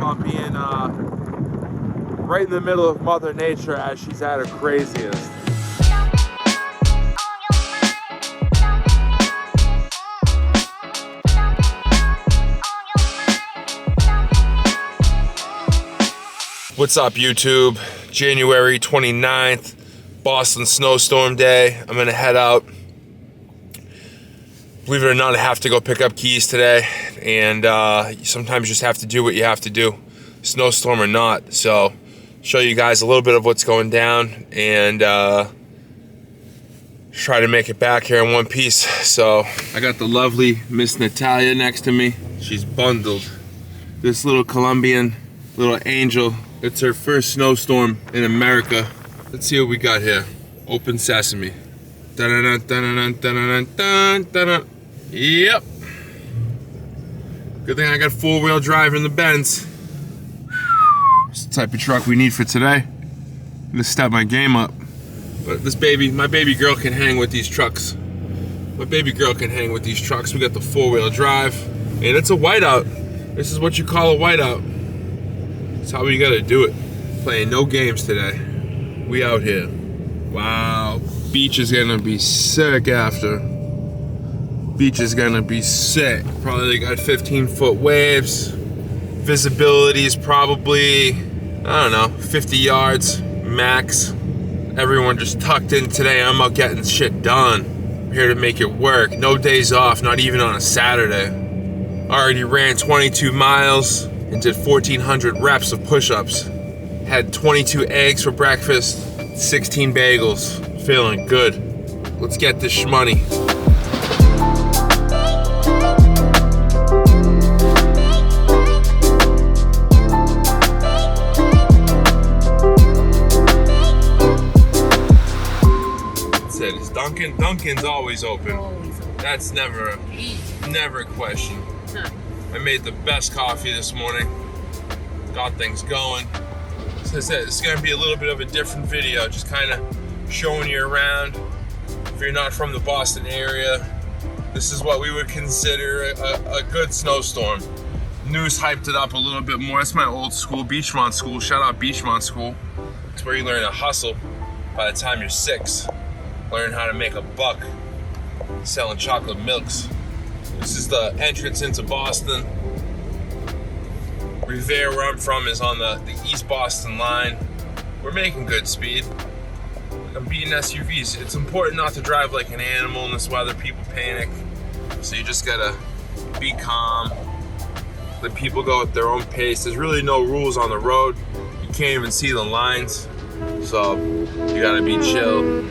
about being right in the middle of Mother Nature as she's at her craziest. What's up, YouTube? January 29th, Boston snowstorm day. I'm gonna head out. Believe it or not, I have to go pick up keys today, and sometimes you just have to do what you have to do, snowstorm or not. So, show you guys a little bit of what's going down, and try to make it back here in one piece. So, I got the lovely Miss Natalia next to me. She's bundled. This little Colombian little angel. It's her first snowstorm in America. Let's see what we got here. Open sesame. Dun-dun-dun, dun-dun-dun, dun-dun-dun, dun-dun-dun. Yep. Good thing I got four-wheel drive in the Benz. It's the type of truck we need for today. I'm gonna step my game up. But my baby girl can hang with these trucks. My baby girl can hang with these trucks. We got the four-wheel drive. And it's a whiteout. This is what you call a whiteout. That's how we gotta do it. Playing no games today. We out here. Wow. Beach is gonna be sick after. Beach is gonna be sick. Probably got 15-foot waves. Visibility is probably, I don't know, 50 yards max. Everyone just tucked in today. I'm out getting shit done. I'm here to make it work. No days off, not even on a Saturday. Already ran 22 miles and did 1,400 reps of push-ups. Had 22 eggs for breakfast, 16 bagels. Feeling good. Let's get this shmoney. That's it. It's Dunkin'. Dunkin's always open. That's never a question. I made the best coffee this morning. Got things going. So I said, it's gonna be a little bit of a different video, just kind of showing you around. If you're not from the Boston area, this is what we would consider a good snowstorm. News hyped it up a little bit more. That's my old school, Beachmont School. Shout out Beachmont School. It's where you learn to hustle by the time you're 6. Learn how to make a buck selling chocolate milks. This is the entrance into Boston. Revere, where I'm from, is on the East Boston line. We're making good speed. I'm beating SUVs. It's important not to drive like an animal in this weather. People panic. So you just gotta be calm. Let people go at their own pace. There's really no rules on the road. You can't even see the lines. So you gotta be chill.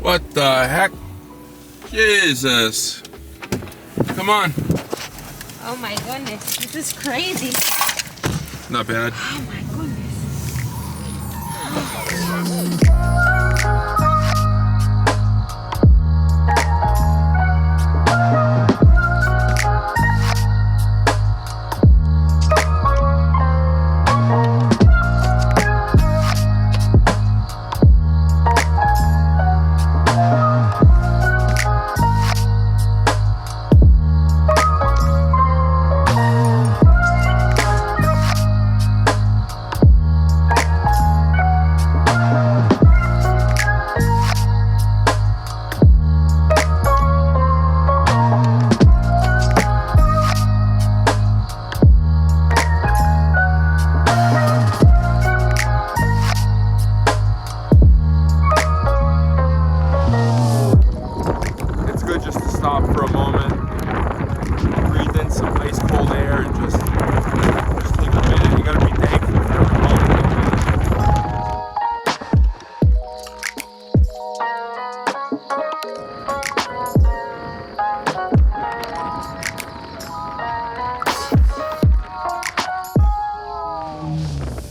What the heck? Jesus. Come on. Oh my goodness, this is crazy. Not bad. Oh my goodness.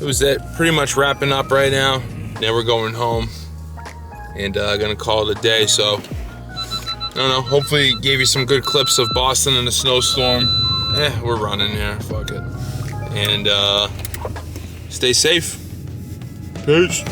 was it. Pretty much wrapping up right now. Now we're going home and gonna call it a day. So I don't know. Hopefully gave you some good clips of Boston in the snowstorm. We're running here. Fuck it. And stay safe. Peace.